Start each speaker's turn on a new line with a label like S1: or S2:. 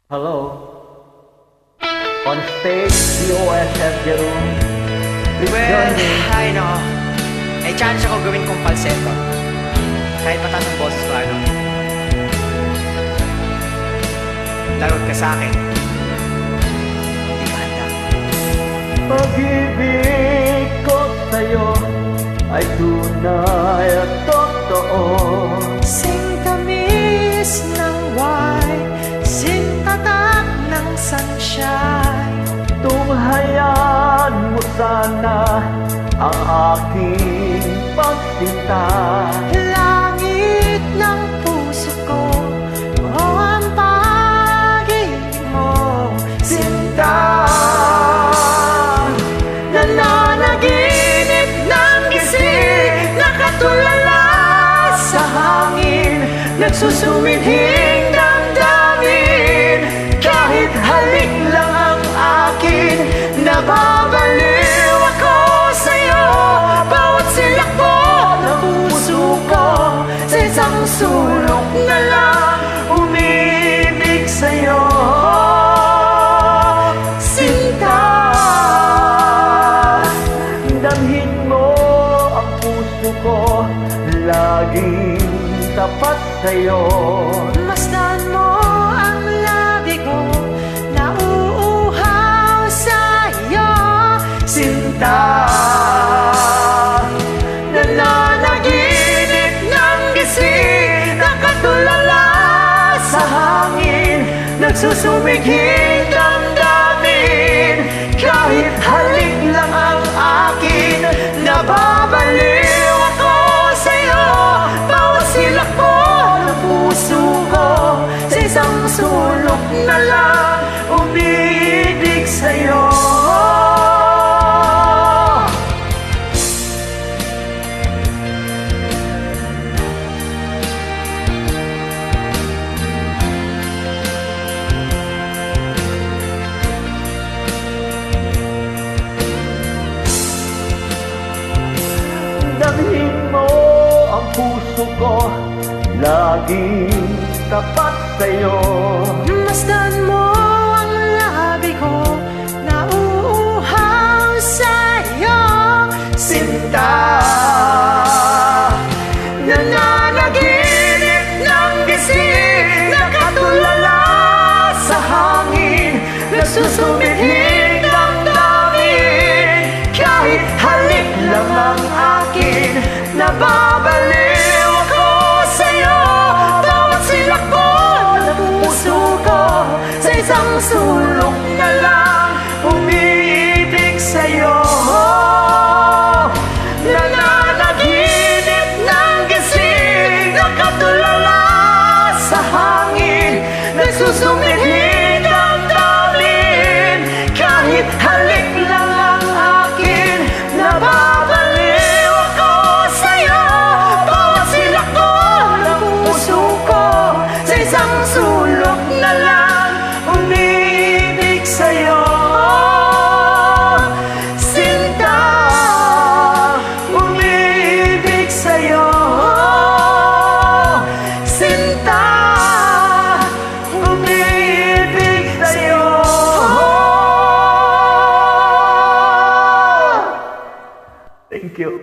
S1: Hello. On stage, DOSF Jerome. Please join me.
S2: Ay no. May chance ako gawin kong falsetto. Kahit mataas ang boses ko, ano. Lagot ka sa akin. Hindi ka handa.
S1: Pag-ibig ko sa'yo ay tunay at totoo.
S3: Singtamis ng wine, singtatak ng sunshine.
S1: Tunghayan mo sana ang aking pagsinta.
S3: Langit ng puso ko, o ang pag-ibig mo.
S1: Sinta,
S3: Nananaginip ng gising, nakatulala sa hangin, nagsusumidhing damdamin. Kahit halik lang ang akin, nababaliw ako sa'yo. Bawat silakbo ng puso ko, sa isang sulok na lang umibig sa'yo. Sinta,
S1: damhin mo ang puso ko, laging tapat sa'yo.
S3: masdan mo ang labi ko, nauuhaw sa'yo.
S1: Sinta,
S3: Nananaginip ng gising, nakatulala sa hangin, nagsusumiging damdamin. Kahit halik lang ang akin, nababaliw ako sa'yo. Bawat silakbo ng puso ko, sa isang sulok na lang umibig sa'yo.
S1: damhin mo ang puso ko, laging tapat sa'yo.
S3: Masdan mo ang labi ko, nauuhaw sa'yo.
S1: Sinta,
S3: Nananaginip ng gising, nakatulala sa hangin, nagsusumidhing damdamin. Kahit halik lang ang akin, nababaliw ako sa'yo. Bawat silakbo ng puso ko, sa isang sulok na lang